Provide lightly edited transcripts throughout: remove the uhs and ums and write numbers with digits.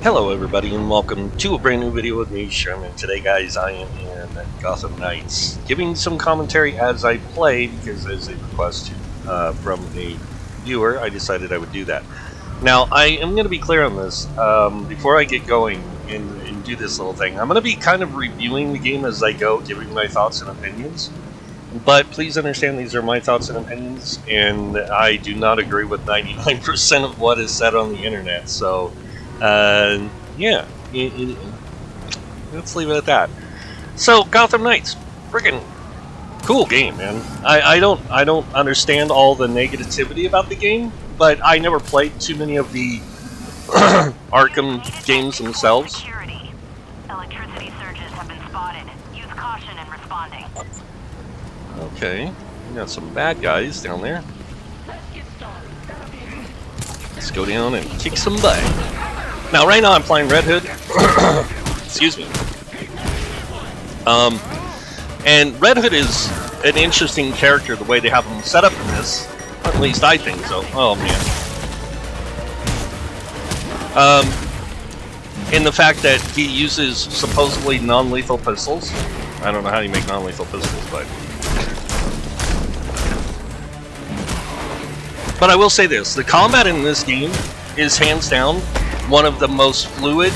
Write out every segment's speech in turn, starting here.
Hello everybody and welcome to a brand new video with me, Sherman. Today guys, I am in Gotham Knights, giving some commentary as I play because as a request from a viewer, I decided I would do that. Now, I am going to be clear on this, before I get going and do this little thing. I'm going to be kind of reviewing the game as I go, giving my thoughts and opinions. But please understand these are my thoughts and opinions, and I do not agree with 99% of what is said on the internet, so... yeah, let's leave it at that. So, Gotham Knights, freaking cool game, man. I don't understand all the negativity about the game, but I never played too many of the Arkham games themselves. Electricity surges have been spotted. Use caution in responding. Okay, we got some bad guys down there. Let's go down and kick some butt. Now, right now I'm playing Red Hood. Excuse me. And Red Hood is an interesting character, the way they have him set up in this. At least I think so. Oh, man. In the fact that he uses supposedly non-lethal pistols. I don't know how you make non-lethal pistols, but I will say this. The combat in this game is hands down one of the most fluid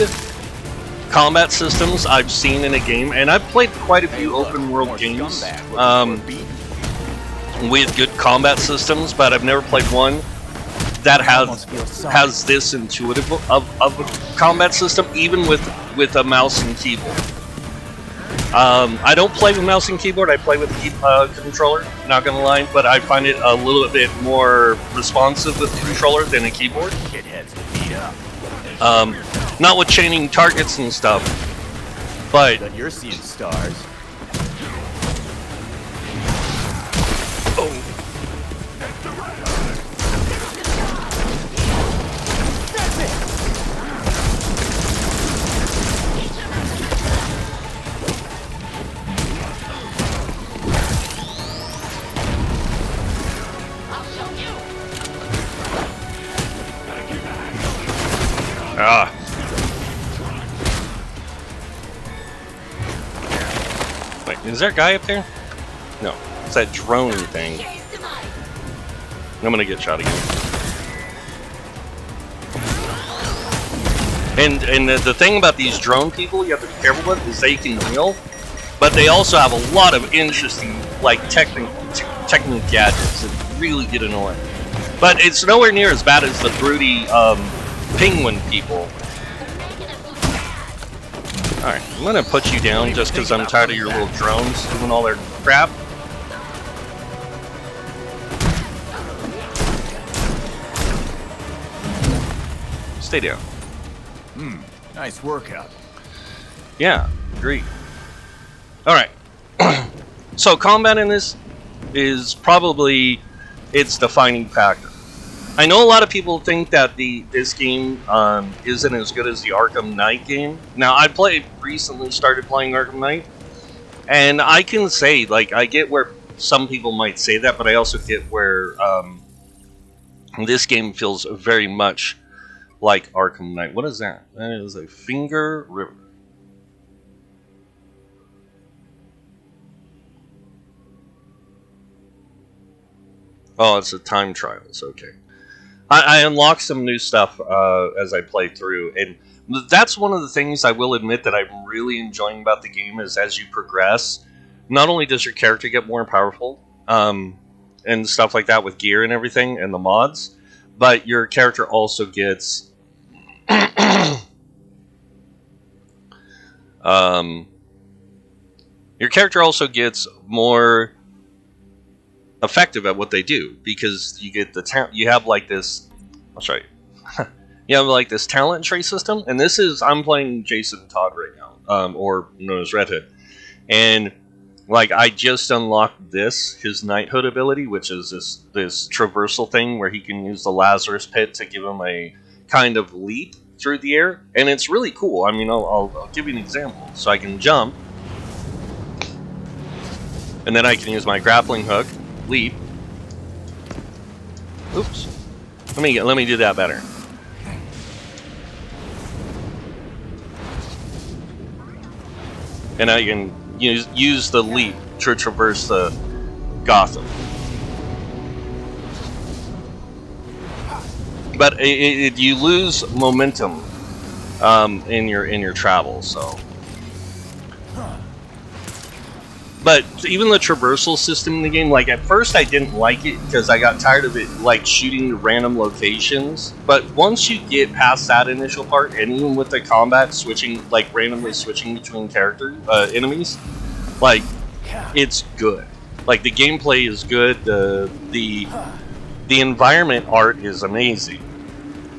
combat systems I've seen in a game, and I've played quite a few open world games with good combat systems, but I've never played one that has this intuitive of a combat system, even with a mouse and keyboard. I don't play with mouse and keyboard, I play with a controller, not gonna lie, but I find it a little bit more responsive with the controller than a keyboard. Not with chaining targets and stuff, but you're seeing stars. Oh. Ah. Wait, is there a guy up there? No, it's that drone thing. I'm gonna get shot again. And the thing about these drone people you have to be careful with is they can heal, but they also have a lot of interesting, like, technical gadgets that really get annoying. But it's nowhere near as bad as the broody, penguin people. Alright, I'm gonna put you down just because I'm tired of your little drones doing all their crap. Stay down. Nice workout. Yeah, agreed. Alright. So combat in this is probably its defining factor. I know a lot of people think that this game isn't as good as the Arkham Knight game. Now, I recently started playing Arkham Knight, and I can say, like, I get where some people might say that, but I also get where this game feels very much like Arkham Knight. What is that? That is a finger river. Oh, it's a time trials, okay. I unlocked some new stuff as I play through, and that's one of the things I will admit that I'm really enjoying about the game is as you progress, not only does your character get more powerful, and stuff like that with gear and everything, and the mods, but your character also gets... your character also gets more effective at what they do, because you get the you have like this, I'll show you. You have like this talent tree system, and this is, I'm playing Jason Todd right now, or known as Red Hood, and like I just unlocked his knighthood ability, which is this traversal thing where he can use the Lazarus Pit to give him a kind of leap through the air, and it's really cool. I mean, I'll give you an example. So I can jump, and then I can use my grappling hook, leap. Oops. Let me do that better. and I can use the leap to traverse the Gotham. But you lose momentum in your travel, so. But even the traversal system in the game, like at first I didn't like it because I got tired of it like shooting to random locations. But once you get past that initial part, and even with the combat switching, like randomly switching between enemies, like it's good. Like the gameplay is good. The environment art is amazing.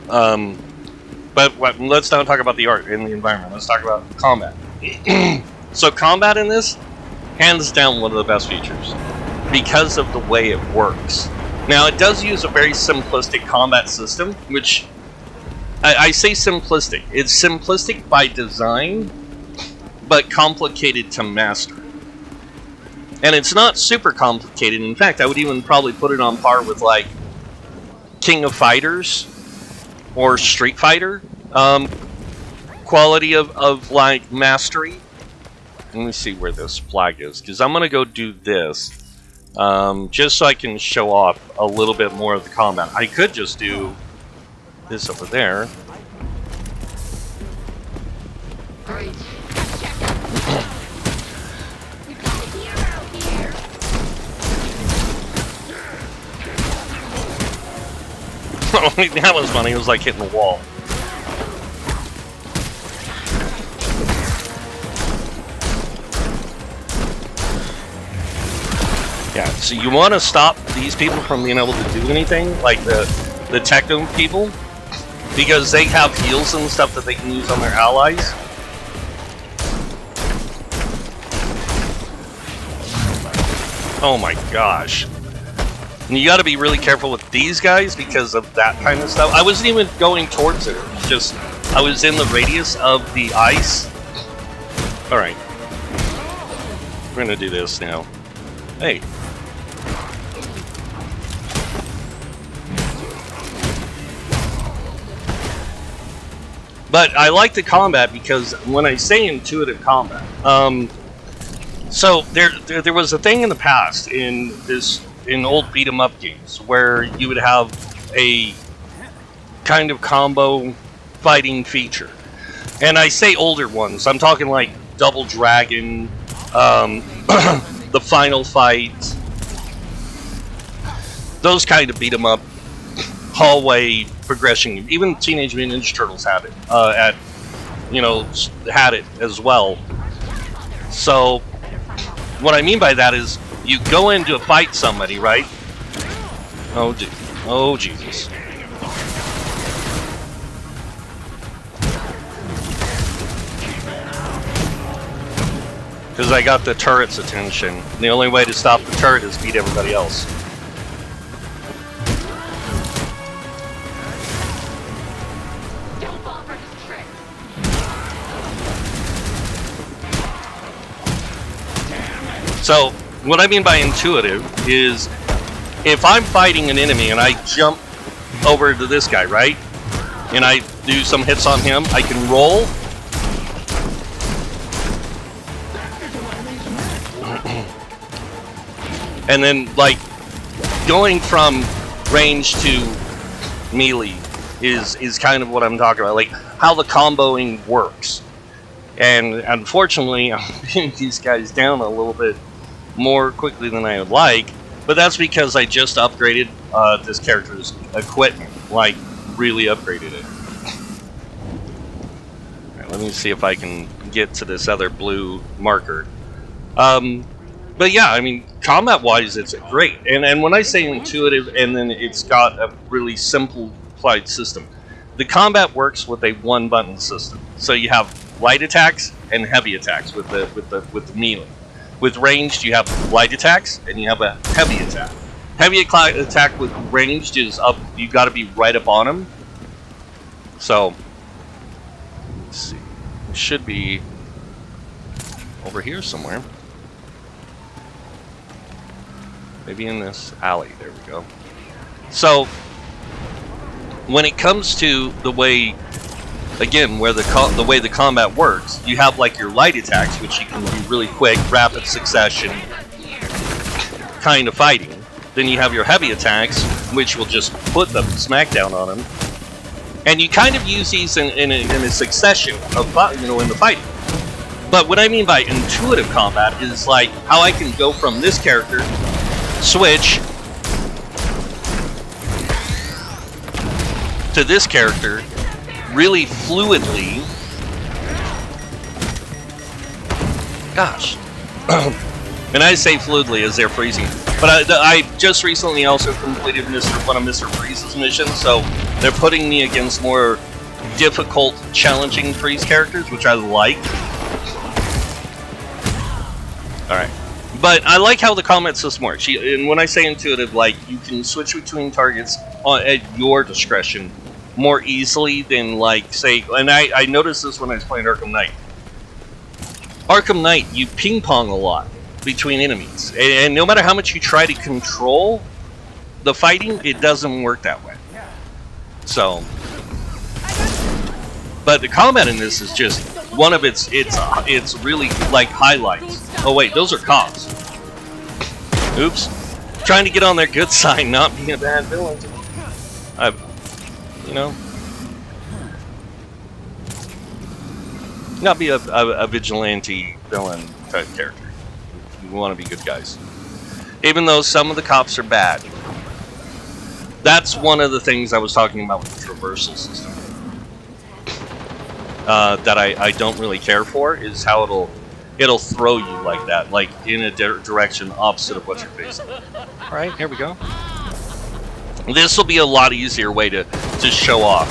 But let's not talk about the art and the environment. Let's talk about combat. So combat in this, hands down, one of the best features because of the way it works. Now, it does use a very simplistic combat system, which I say simplistic. It's simplistic by design, but complicated to master. And it's not super complicated. In fact, I would even probably put it on par with like King of Fighters or Street Fighter quality of like mastery. Let me see where this flag is, because I'm going to go do this, just so I can show off a little bit more of the combat. I could just do this over there. That was funny, it was like hitting the wall. Yeah, so you want to stop these people from being able to do anything, like the techno people, because they have heals and stuff that they can use on their allies. Oh my gosh. And you got to be really careful with these guys because of that kind of stuff. I wasn't even going towards it. It was just, I was in the radius of the ice. Alright. We're going to do this now. Hey. But I like the combat because when I say intuitive combat, so there was a thing in the past in old beat 'em up games where you would have a kind of combo fighting feature, and I say older ones. I'm talking like Double Dragon, the Final Fight, those kind of beat 'em up hallway progression. Even Teenage Mutant Ninja Turtles had it had it as well. So what I mean by that is you go in to fight somebody, right? Oh Jesus. Because I got the turret's attention. And the only way to stop the turret is beat everybody else. So, what I mean by intuitive is if I'm fighting an enemy and I jump over to this guy, right? And I do some hits on him, I can roll. And then, like, going from range to melee is kind of what I'm talking about, like how the comboing works. And unfortunately, I'm getting these guys down a little bit more quickly than I would like, but that's because I just upgraded this character's equipment, like really upgraded it. Alright, let me see if I can get to this other blue marker. But yeah, I mean, combat-wise, it's great. And when I say intuitive, and then it's got a really simplified system, the combat works with a one-button system. So you have light attacks and heavy attacks with the melee. With ranged, you have light attacks and you have a heavy attack. Heavy attack with ranged is up. You got to be right up on him. So let's see. It should be over here somewhere. Maybe in this alley. There we go. So when it comes to the way again, where the way the combat works, you have like your light attacks, which you can do really quick, rapid succession kind of fighting. Then you have your heavy attacks, which will just put the smackdown on them. And you kind of use these in a succession of, in the fighting. But what I mean by intuitive combat is like how I can go from this character, switch to this character really fluidly. Gosh. And I say fluidly as they're freezing. But I just recently also completed one of Mr. Freeze's missions, so they're putting me against more difficult, challenging Freeze characters, which I like. Alright. But I like how the combat system works. And when I say intuitive, like, you can switch between targets at your discretion more easily than, like, say... And I noticed this when I was playing Arkham Knight. Arkham Knight, you ping-pong a lot between enemies. And no matter how much you try to control the fighting, it doesn't work that way. So... But the combat in this is just one of its really, like, highlights. Oh wait, those are cops. Oops. Trying to get on their good side, not being a bad villain. You know, not be a vigilante villain type character. You want to be good guys, even though some of the cops are bad. That's one of the things I was talking about with the traversal system. That I don't really care for is how it'll throw you like that, like in a direction opposite of what you're facing. All right, here we go. This will be a lot easier way to show off.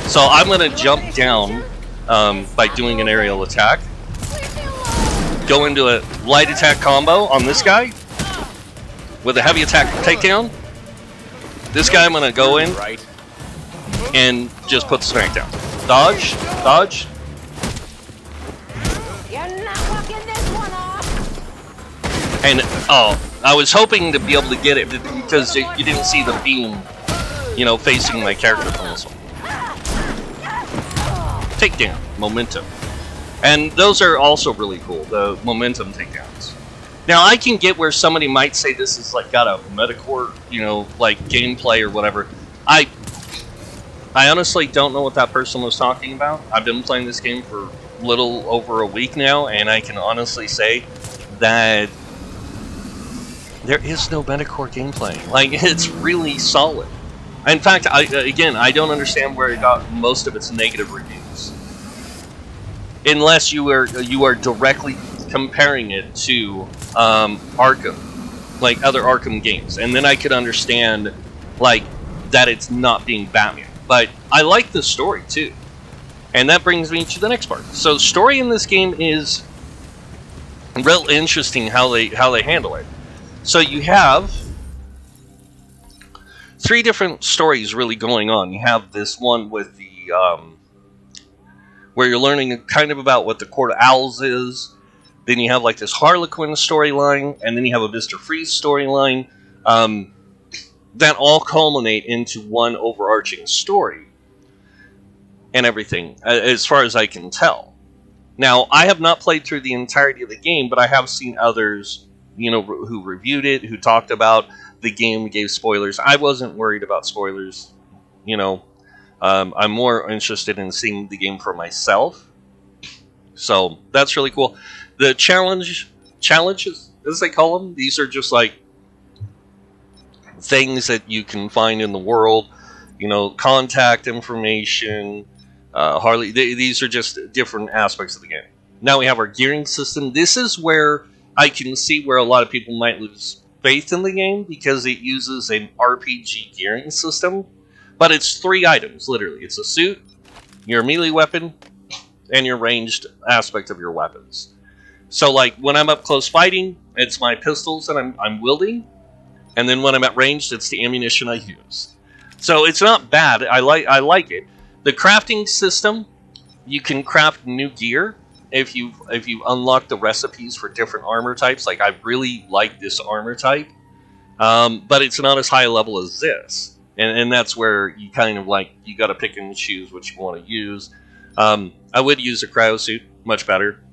So I'm going to jump down by doing an aerial attack. Go into a light attack combo on this guy with a heavy attack takedown. This guy I'm going to go in and just put the smack down. Dodge, dodge. You're not walking this one off. And oh, I was hoping to be able to get it because you didn't see the beam, you know, facing my character from this one. Takedown, momentum. And those are also really cool, the momentum takedowns. Now I can get where somebody might say this is like got a metacore, you know, like gameplay or whatever. I honestly don't know what that person was talking about. I've been playing this game for a little over a week now, and I can honestly say that there is no metacore gameplay. Like, it's really solid. In fact, I don't understand where it got most of its negative reviews. Unless you are directly comparing it to Arkham, like other Arkham games, and then I could understand like that it's not being Batman. But I like the story too, and that brings me to the next part. So, story in this game is real interesting how they handle it. So you have 3 different stories really going on. You have this one with the where you're learning kind of about what the Court of Owls is. Then you have like this Harlequin storyline, and then you have a Mr. Freeze storyline. That all culminate into one overarching story and everything, as far as I can tell. Now, I have not played through the entirety of the game, but I have seen others, you know, who reviewed it, who talked about the game, gave spoilers. I wasn't worried about spoilers, you know. I'm more interested in seeing the game for myself. So, that's really cool. The challenges, as they call them, these are just like things that you can find in the world, you know, contact information, these are just different aspects of the game. Now we have our gearing system. This is where I can see where a lot of people might lose faith in the game, because it uses an RPG gearing system, but it's 3 items, literally. It's a suit, your melee weapon, and your ranged aspect of your weapons. So like when I'm up close fighting, it's my pistols that I'm wielding. And then when I'm at ranged, it's the ammunition I use. So it's not bad. I like it. The crafting system, you can craft new gear if you unlock the recipes for different armor types. Like, I really like this armor type, but it's not as high a level as this. And that's where you kind of like, you got to pick and choose what you want to use. I would use a cryo suit, much better.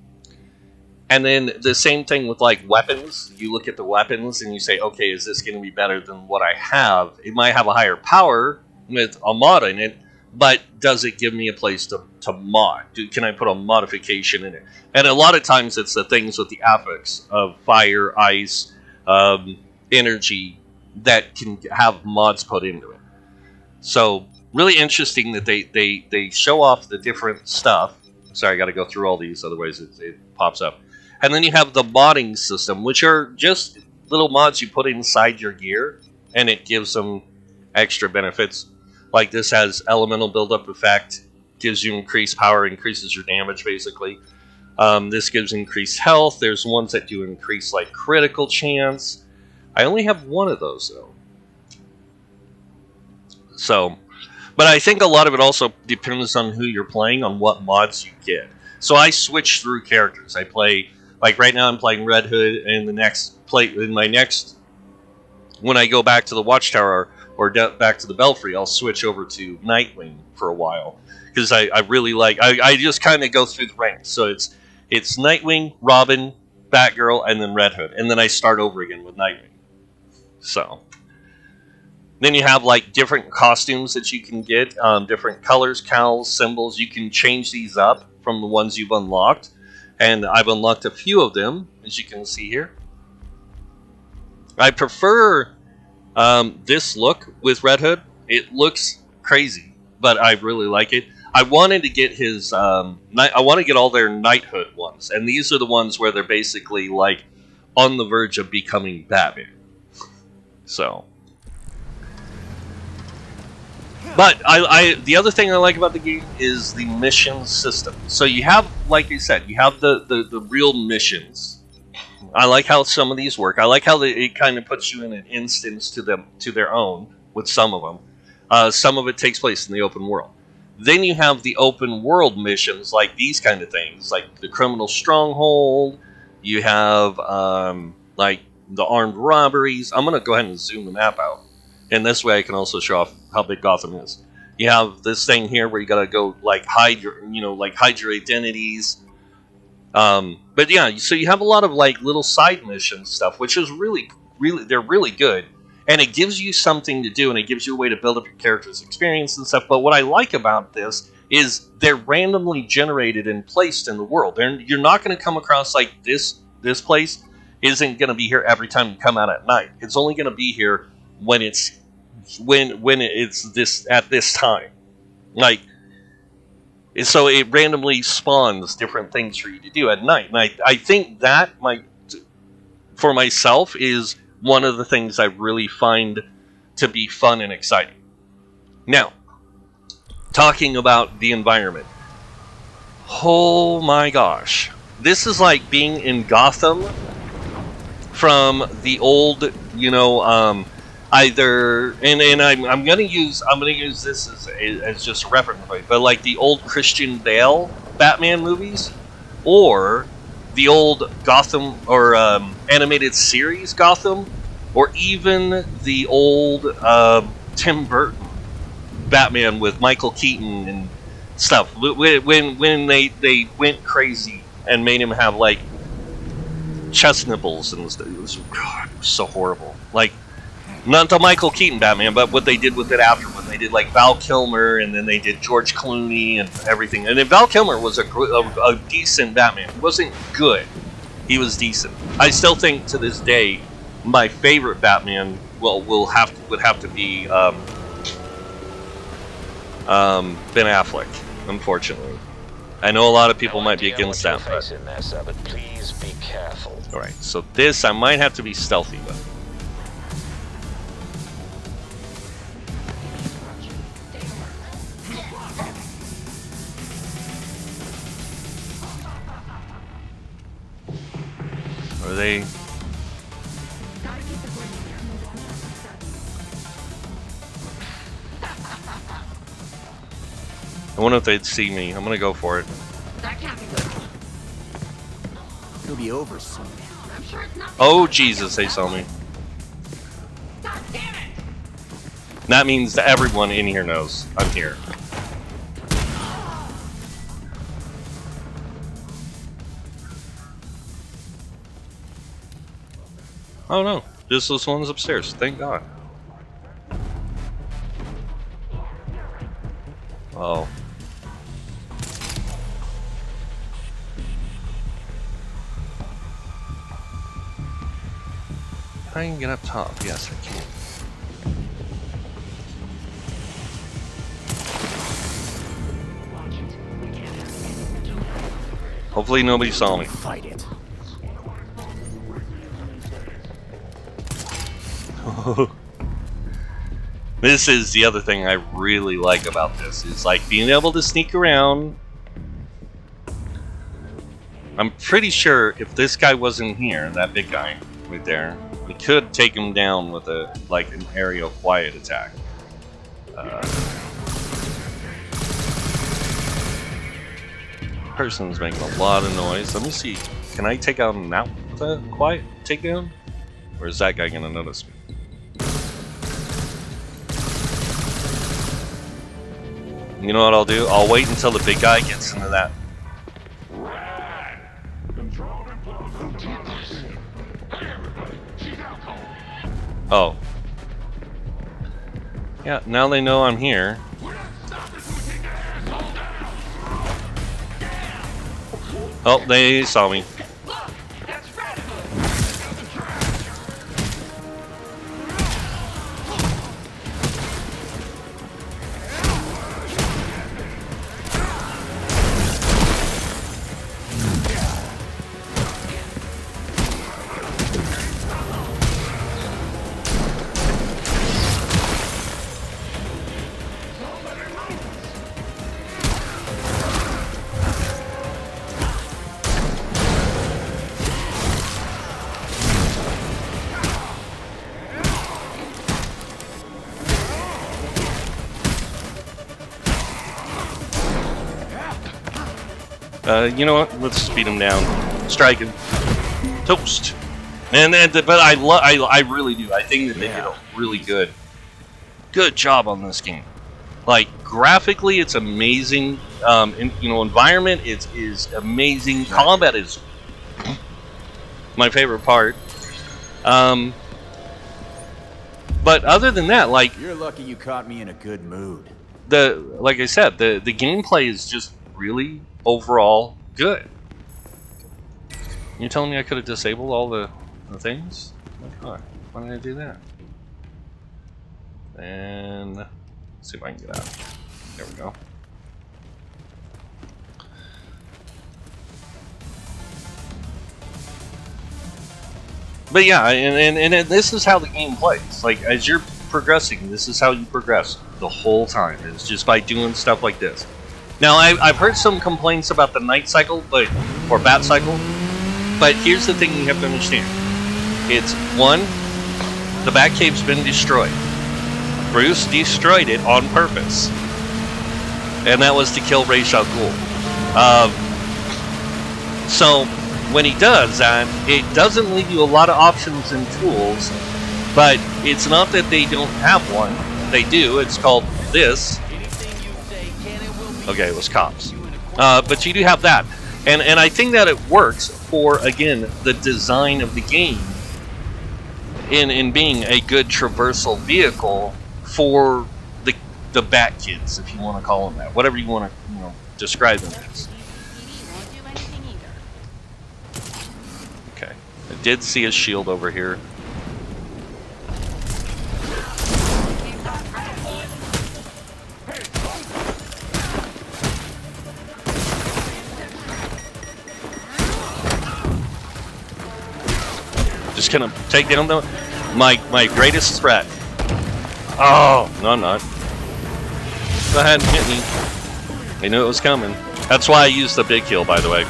And then the same thing with like weapons. You look at the weapons and you say, okay, is this going to be better than what I have? It might have a higher power with a mod in it, but does it give me a place to mod? Can I put a modification in it? And a lot of times it's the things with the affix of fire, ice, energy that can have mods put into it. So really interesting that they show off the different stuff. Sorry, I got to go through all these, otherwise it pops up. And then you have the modding system, which are just little mods you put inside your gear, and it gives them extra benefits. Like this has elemental buildup effect, gives you increased power, increases your damage basically. This gives increased health. There's ones that do increase like critical chance. I only have one of those though. So, but I think a lot of it also depends on who you're playing, on what mods you get. So I switch through characters. I play, like right now I'm playing Red Hood, and when I go back to the Watchtower or back to the Belfry, I'll switch over to Nightwing for a while. Because I really like, I just kind of go through the ranks. So it's Nightwing, Robin, Batgirl, and then Red Hood. And then I start over again with Nightwing. So then you have like different costumes that you can get, different colors, cowls, symbols. You can change these up from the ones you've unlocked. And I've unlocked a few of them, as you can see here. I prefer this look with Red Hood. It looks crazy, but I really like it. I wanted to get his, I want to get all their knighthood ones. And these are the ones where they're basically like on the verge of becoming Batman. So. But the other thing I like about the game is the mission system. So you have, like I said, you have the real missions. I like how some of these work. I like how it kind of puts you in an instance to their own with some of them. Some of it takes place in the open world. Then you have the open world missions, like these kind of things, like the criminal stronghold. You have like the armed robberies. I'm gonna go ahead and zoom the map out. And this way I can also show off how big Gotham is. You have this thing here where you gotta go like hide your identities. But yeah, so you have a lot of like little side mission stuff, which is really they're really good. And it gives you something to do, and it gives you a way to build up your character's experience and stuff. But what I like about this is they're randomly generated and placed in the world. You're not going to come across like this place isn't going to be here every time you come out at night. It's only going to be here when it's this at this time, like, so it randomly spawns different things for you to do at night. And I think that for myself is one of the things I really find to be fun and exciting. Now, talking about the environment, oh my gosh, this is like being in Gotham from the old, either, and I'm gonna use this as just a reference point, but like the old Christian Bale Batman movies, or the old Gotham or animated series Gotham, or even the old Tim Burton Batman with Michael Keaton and stuff. When they went crazy and made him have like chest nipples and it was so horrible. Like, not the Michael Keaton Batman, but what they did with it after, when they did like Val Kilmer, and then they did George Clooney and everything. And then Val Kilmer was a decent Batman. He wasn't good. He was decent. I still think to this day, my favorite Batman would have to be Ben Affleck. Unfortunately, I know a lot of people might be against that. But please be careful. All right, so this I might have to be stealthy with. Are they? I wonder if they'd see me. I'm gonna go for it. That can't be good. It'll be over soon. I'm sure it's not. Oh Jesus, they saw me. God damn it! That means that everyone in here knows I'm here. Oh no, just those ones upstairs. Thank God. Oh. I can get up top. Yes, I can. Hopefully nobody saw me. Fight it. This is the other thing I really like about this. Is like being able to sneak around. I'm pretty sure if this guy wasn't here, that big guy right there, we could take him down with a like an aerial quiet attack. Person's making a lot of noise. Let me see. Can I take out him now with a quiet takedown? Or is that guy gonna notice me? You know what I'll do? I'll wait until the big guy gets into that. Oh. Yeah, now they know I'm here. Oh, they saw me. You know what? Let's speed him down. Strike him. Toast. But I really do. I think that they did a really good job on this game. Like graphically, it's amazing. Environment is amazing. Combat is my favorite part. But other than that, like You're lucky you caught me in a good mood. like I said, the gameplay is just really overall good. You're telling me I could have disabled all the things? Oh, why did I do that? And let's see if I can get out. There we go. But yeah, and this is how the game plays. Like as you're progressing, this is how you progress the whole time. It's just by doing stuff like this. Now, I've heard some complaints about the night cycle, or bat cycle, but here's the thing you have to understand. It's, one, the Batcave's been destroyed. Bruce destroyed it on purpose. And that was to kill Ra's al Ghul. So, when he does that, it doesn't leave you a lot of options and tools, but it's not that they don't have one. They do. It's called this. Okay, it was cops. But you do have that. And I think that it works for, again, the design of the game in being a good traversal vehicle for the Bat Kids, if you want to call them that. Whatever you want to describe them as. Okay. I did see a shield over here. Just gonna take down my greatest threat. Oh, no I'm not. Go ahead and hit me. I knew it was coming. That's why I used the big kill, by the way.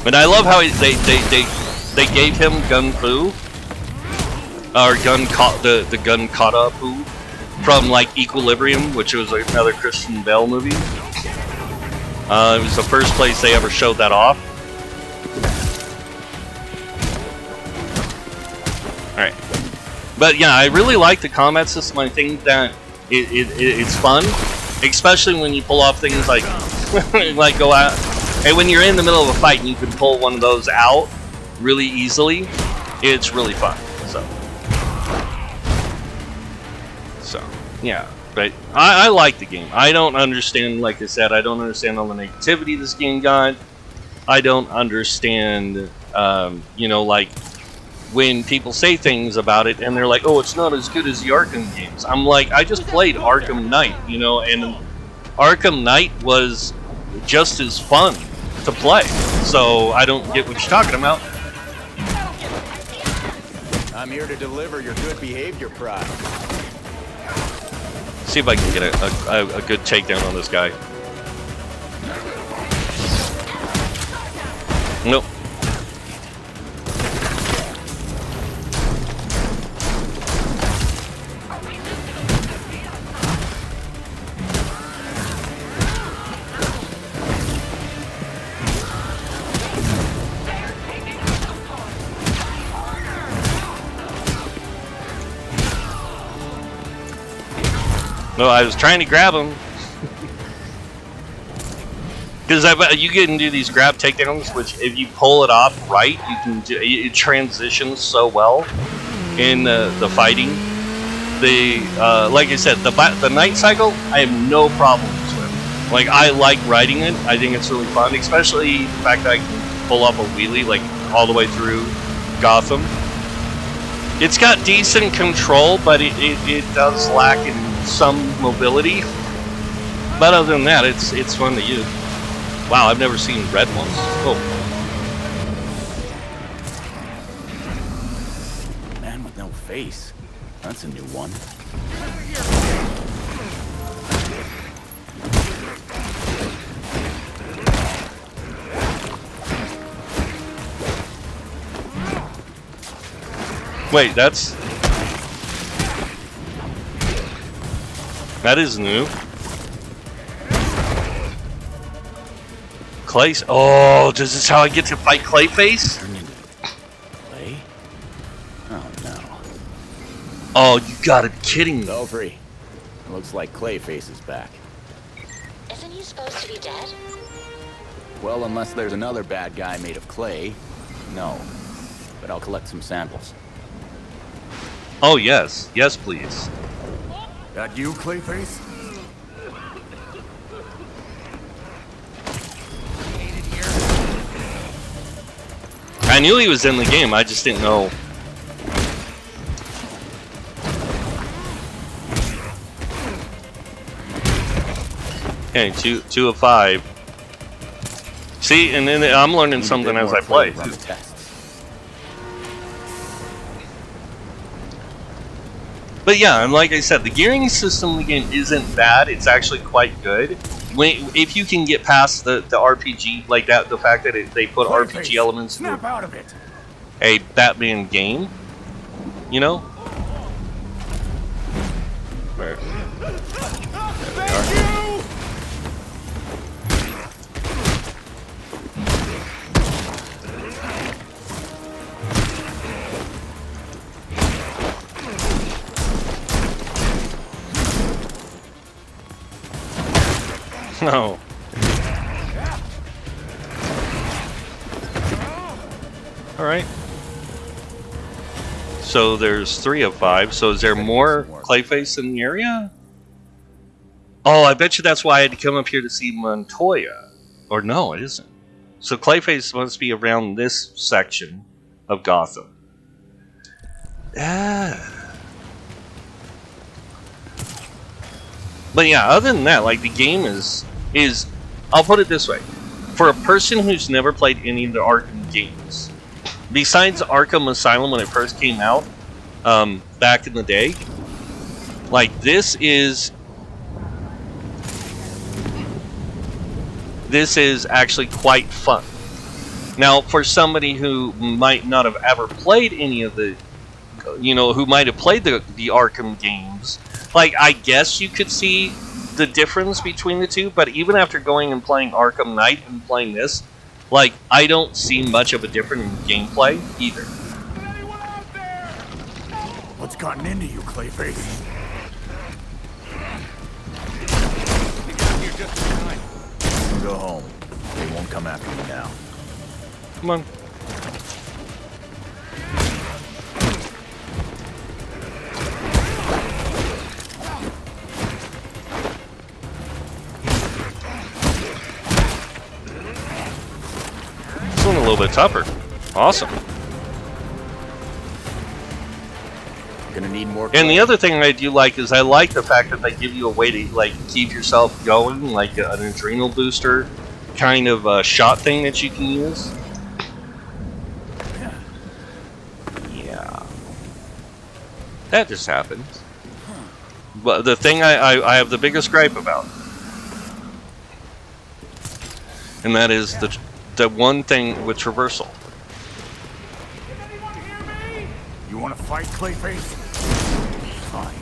And I love how they gave him gun fu, or the gun kata fu from like Equilibrium, which was another Christian Bale movie. It was the first place they ever showed that off. All right. But yeah, I really like the combat system. I think that it's fun, especially when you pull off things like like go out. And when you're in the middle of a fight and you can pull one of those out really easily, it's really fun. So yeah, but I like the game. I don't understand, like I said, I don't understand all the negativity this game got. I don't understand, you know, like when people say things about it and they're like, oh, it's not as good as the Arkham games. I'm like, I just played Arkham Knight, you know, and Arkham Knight was just as fun to play. So I don't get what you're talking about. I'm here to deliver your good behavior prize. See if I can get a good takedown on this guy. Nope. No, I was trying to grab him. Because you can do these grab takedowns, which if you pull it off right, you can do, it transitions so well in the fighting. Like I said, the night cycle, I have no problems with. Like, I like riding it. I think it's really fun, especially the fact that I can pull off a wheelie like all the way through Gotham. It's got decent control, but it does lack in some mobility. But other than that, it's fun to use. Wow, I've never seen red ones. Oh. Man with no face. That's a new one. Wait, that is new. Clay. Oh, is this how I get to fight Clayface? Clay? Oh no. Oh, you gotta be kidding me. So free. Looks like Clayface is back. Isn't he supposed to be dead? Well, unless there's another bad guy made of clay. No. But I'll collect some samples. Oh, yes. Yes, please. That you, Clayface? I knew he was in the game, I just didn't know. Okay, two of 5. See, and then I'm learning something as I play. But yeah, and like I said, the gearing system in the game isn't bad. It's actually quite good. If you can get past the RPG, like that, the fact that they put RPG elements in out of it. a Batman game, you know? Where? No. Alright. So there's 3 of 5. So is there more Clayface in the area? Oh, I bet you that's why I had to come up here to see Montoya. Or no, it isn't. So Clayface must be around this section of Gotham. Ah. But yeah, other than that, like, the game is I'll put it this way. For a person who's never played any of the Arkham games, besides Arkham Asylum when it first came out, back in the day, like, this is actually quite fun. Now, for somebody who might not have ever played any of the, you know, who might have played the Arkham games, like, I guess you could see the difference between the two, but even after going and playing Arkham Knight and playing this, like, I don't see much of a difference in gameplay either. What's gotten into you, Clayface? Go home. They won't come after you now. Come on. This one a little bit tougher. Awesome. Gonna need more. And the other thing I do like is I like the fact that they give you a way to like keep yourself going, like an adrenal booster kind of shot thing that you can use. Yeah, that just happened. But the thing I have the biggest gripe about, and that is the one thing with traversal. You want to fight, Clayface? Fine.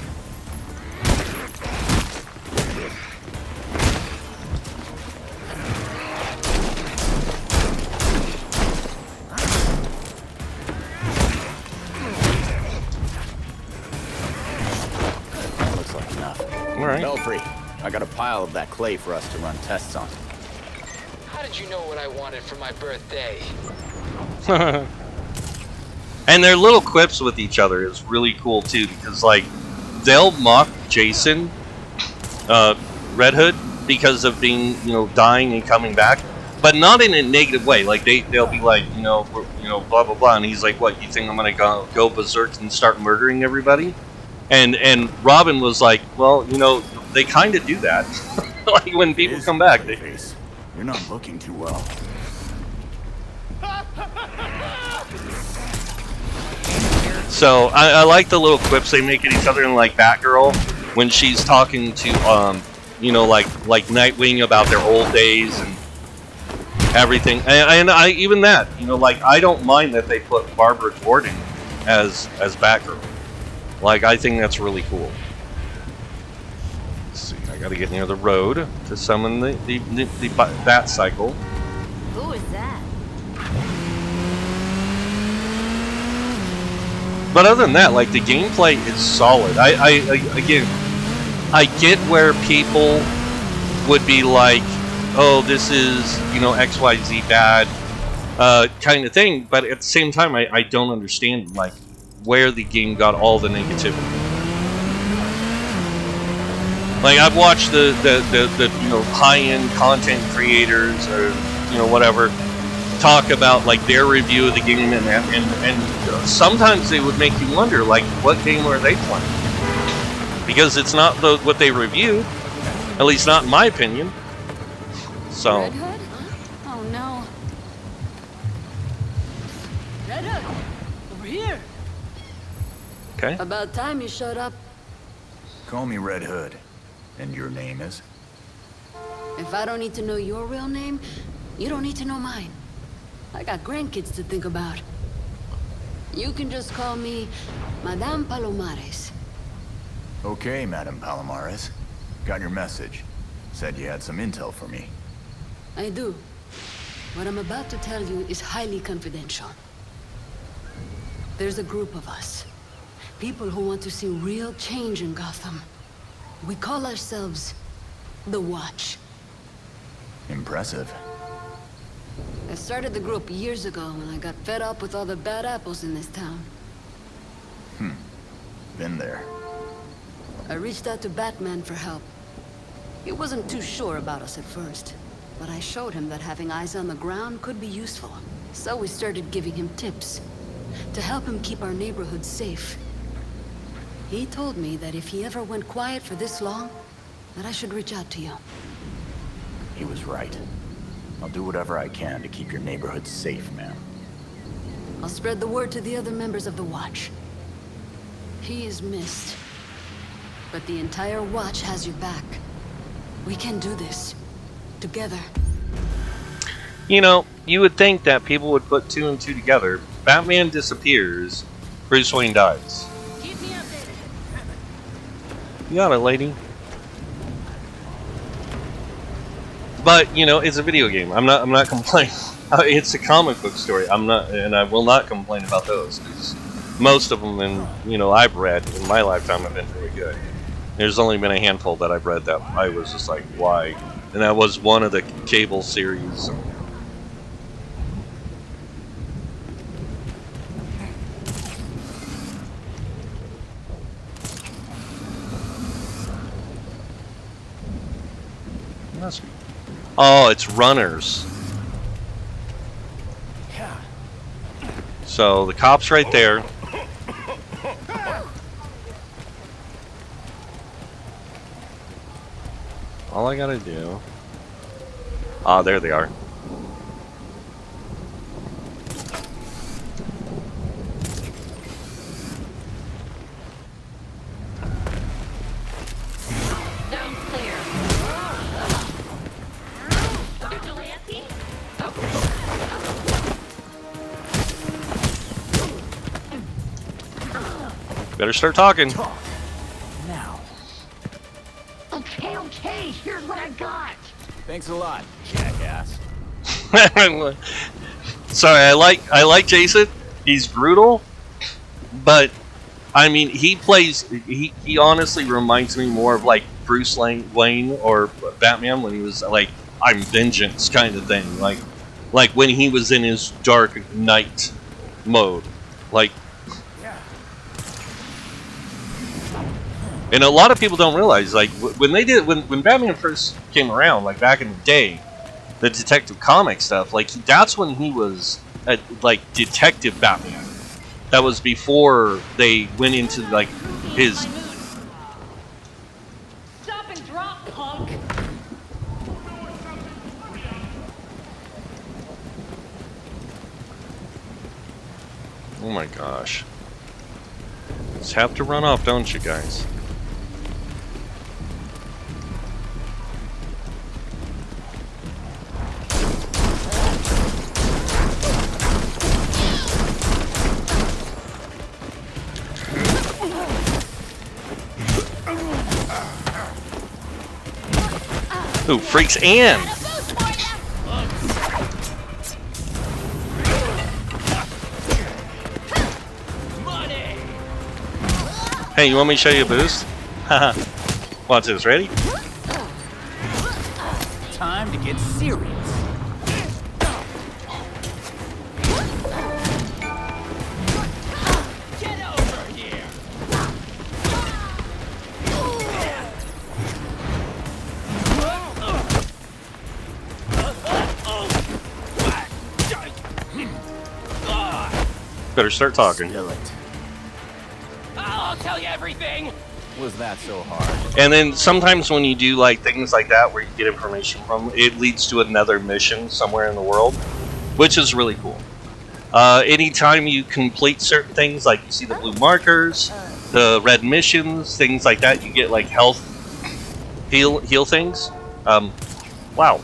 Looks like enough. All right. Belfry, I got a pile of that clay for us to run tests on. How did you know what I wanted for my birthday? And their little quips with each other is really cool too, because like they'll mock Jason, Red Hood, because of being, you know, dying and coming back, but not in a negative way. Like they'll be like, blah blah blah, and he's like, "What? You think I'm gonna go berserk and start murdering everybody?" And Robin was like, "Well, you know, they kind of do that. Like when people come back, they." Clayface, you're not looking too well. So I like the little quips they make at each other, and like Batgirl when she's talking to like Nightwing about their old days and everything, and I even that, like I don't mind that they put Barbara Gordon as Batgirl. Like I think that's really cool. Let's see, I got to get near the road to summon the Bat Cycle. Who is that? But other than that, like the gameplay is solid. I get where people would be like, oh, this is, XYZ bad kind of thing, but at the same time I don't understand like where the game got all the negativity. Like I've watched the high-end content creators or whatever talk about like their review of the game, and sometimes they would make you wonder like what game are they playing, because it's not what they reviewed, at least not in my opinion. So Red Hood? Oh no. Red Hood, over here. okay, About time you showed up. Call me Red Hood. And your name is? If I don't need to know your real name, you don't need to know mine. I got grandkids to think about. You can just call me Madame Palomares. Okay, Madame Palomares. Got your message. Said you had some intel for me. I do. What I'm about to tell you is highly confidential. There's a group of us. People who want to see real change in Gotham. We call ourselves the Watch. Impressive. I started the group years ago when I got fed up with all the bad apples in this town. Been there. I reached out to Batman for help. He wasn't too sure about us at first, but I showed him that having eyes on the ground could be useful. So we started giving him tips to help him keep our neighborhood safe. He told me that if he ever went quiet for this long, that I should reach out to you. He was right. I'll do whatever I can to keep your neighborhood safe, ma'am. I'll spread the word to the other members of the Watch. He is missed, but the entire Watch has your back. We can do this. Together. You would think that people would put two and two together. Batman disappears, Bruce Wayne dies. Keep me updated. You got it, lady. But it's a video game. I'm not complaining. It's a comic book story. I'm not, and I will not complain about those. 'Cause most of them, I've read in my lifetime have been really good. There's only been a handful that I've read that I was just like, why? And that was one of the Cable series. Oh, it's runners. So the cop's right there. All I gotta do... Ah, there they are. Down clear. Vigilante? Better start talking. Now. Okay, here's what I got. Thanks a lot, jackass. Sorry, I like Jason. He's brutal, but I mean, he honestly reminds me more of like Bruce Wayne or Batman when he was like, I'm vengeance kind of thing. Like when he was in his Dark Knight mode. Like, and a lot of people don't realize, like, when Batman first came around, like back in the day, the Detective Comic stuff, like, that's when he was like Detective Batman. That was before they went into like his. Stop and drop, punk. Oh my gosh! Just have to run off, don't you guys? Ooh, freaks Ann! Hey, you want me to show you a boost? Haha. Watch this, ready? Time to get serious. Get over here. Better start talking. Spill it. I'll tell you everything. Was that so hard? And then sometimes when you do like things like that where you get information from, it leads to another mission somewhere in the world, which is really cool. Anytime you complete certain things, like you see the blue markers, the red missions, things like that, you get like health heal things. Wow.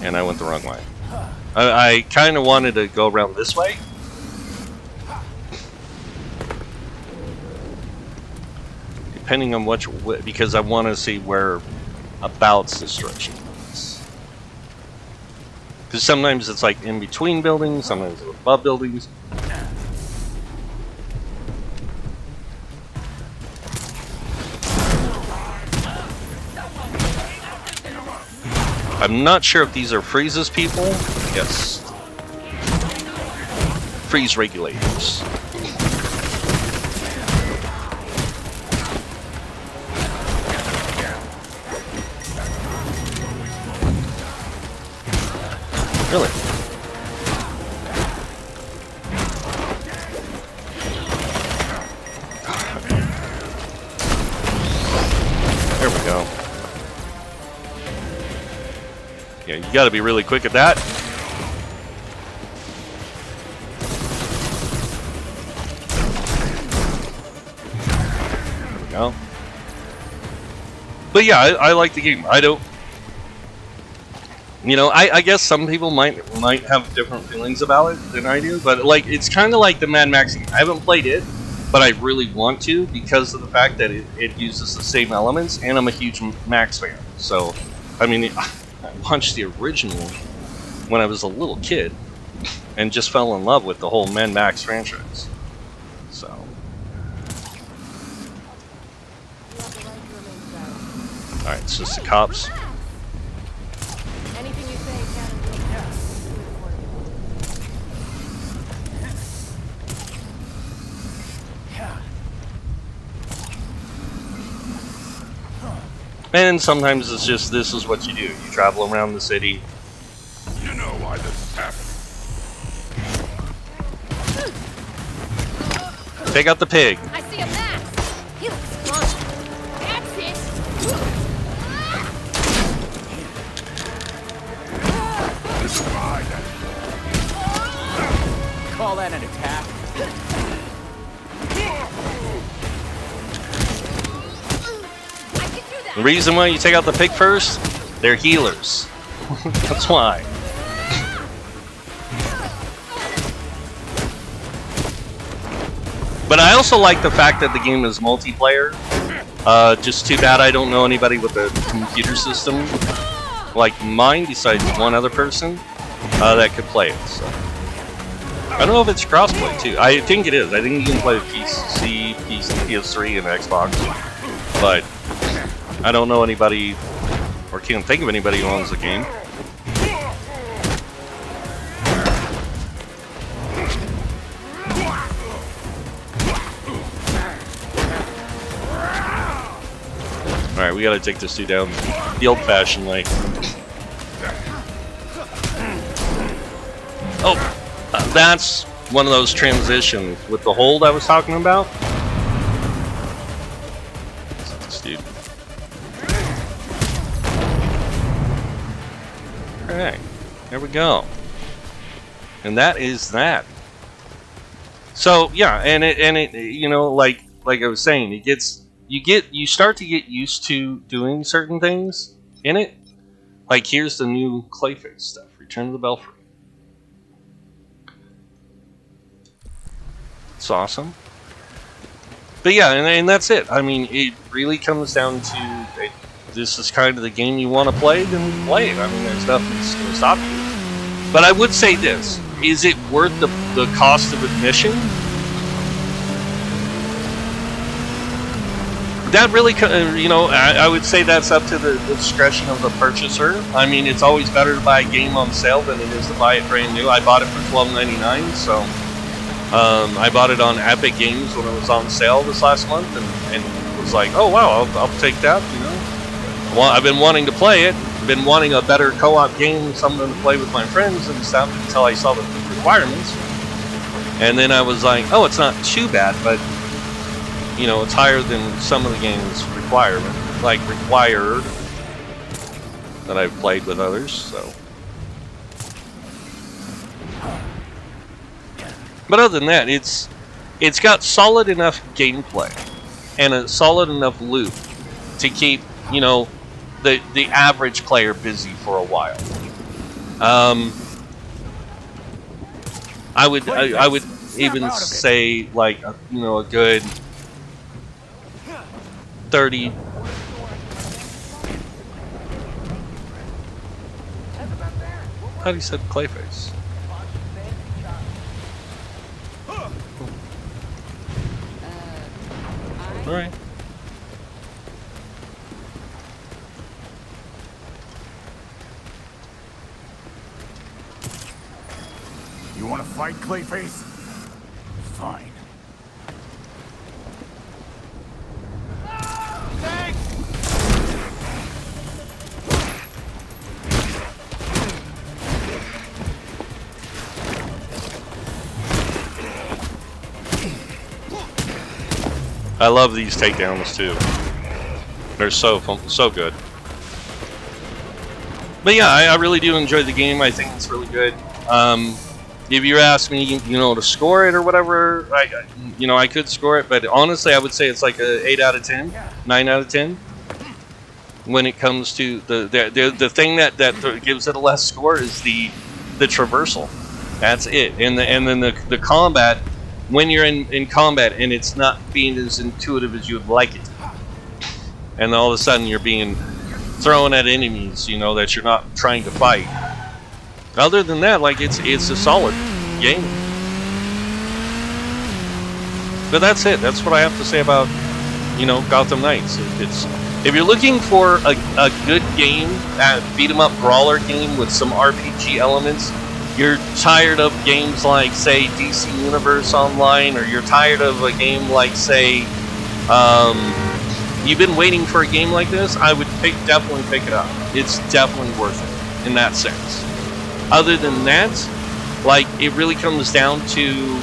And I went the wrong way. I kind of wanted to go around this way. Depending on which way, because I want to see where abouts this direction is. Because sometimes it's like in between buildings, sometimes it's above buildings. I'm not sure if these are freezes people. Yes. Freeze regulators. Really? There we go. Yeah, you gotta be really quick at that. There we go. But yeah, I like the game. I don't... You know, I guess some people might have different feelings about it than I do, but like it's kind of like the Mad Max game. I haven't played it, but I really want to because of the fact that it uses the same elements, and I'm a huge Max fan. So, I mean, I watched the original when I was a little kid and just fell in love with the whole Mad Max franchise. So. Alright, it's just the cops. Anything you say, Captain. And sometimes it's just, this is what you do. You travel around the city. You know why this happened. Take out the pig. I see a Max. He looks fun. That's it. Call that an attack? I can do that. The reason why you take out the pig first, they're healers. That's why. But I also like the fact that the game is multiplayer. Just too bad I don't know anybody with a computer system like mine, besides one other person, that could play it. So. I don't know if it's crossplay too. I think it is. I think you can play PC, PS3, and Xbox. But I don't know anybody, or can't think of anybody who owns the game. Alright, we gotta take this dude down the old-fashioned way. Oh! That's one of those transitions with the hold I was talking about. This dude. Alright, there we go. And that is that. So yeah, and it you know, like I was saying, you start to get used to doing certain things in it. Like here's the new Clayface stuff. Return to the Belfry. It's awesome. But yeah, and that's it. I mean, it really comes down to this is kind of the game you want to play, then play it. I mean, there's nothing that's going to stop you. But I would say this. Is it worth the cost of admission? That really, you know, I would say that's up to the discretion of the purchaser. I mean, it's always better to buy a game on sale than it is to buy it brand new. I bought it for $12.99, so I bought it on Epic Games when it was on sale this last month, and was like, oh wow, I'll take that. You know, well, I've been wanting to play it, been wanting a better co-op game, something to play with my friends and stuff, until I saw the requirements, and then I was like, oh, it's not too bad, but you know, it's higher than some of the games required that I've played with others, so. But other than that, it's got solid enough gameplay and a solid enough loop to keep, you know, the average player busy for a while. I would even say like you know, a good 30. How do you said Clayface? All right. You want to fight, Clayface? Fine. I love these takedowns too. They're so good. But yeah, I really do enjoy the game. I think it's really good. If you ask me, you know, to score it or whatever, I could score it. But honestly, I would say it's like a 8 out of 10, 9 out of 10. When it comes to the thing that gives it a less score is the traversal. That's it. And then the combat. When you're in combat and it's not being as intuitive as you would like it, and all of a sudden you're being throwing at enemies, you know, that you're not trying to fight. Other than that, like, it's a solid game. But that's it. That's what I have to say about, you know, Gotham Knights. If you're looking for a good game, a beat 'em up brawler game with some RPG elements, you're tired of games like, say, DC Universe Online, or you're tired of a game like, say, you've been waiting for a game like this, I would definitely pick it up. It's definitely worth it in that sense. Other than that, like, it really comes down to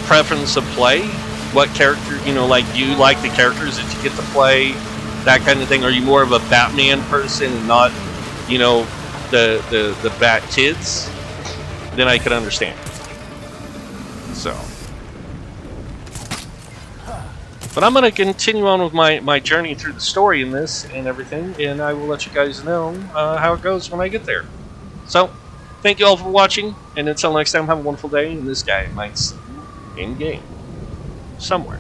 preference of play. What character, you know, like, do you like the characters that you get to play, that kind of thing? Are you more of a Batman person and not, you know, the Bat Kids? Then I could understand. So. But I'm going to continue on with my journey through the story in this and everything, and I will let you guys know how it goes when I get there. So, thank you all for watching, and until next time, have a wonderful day, and this guy might see you in-game. Somewhere.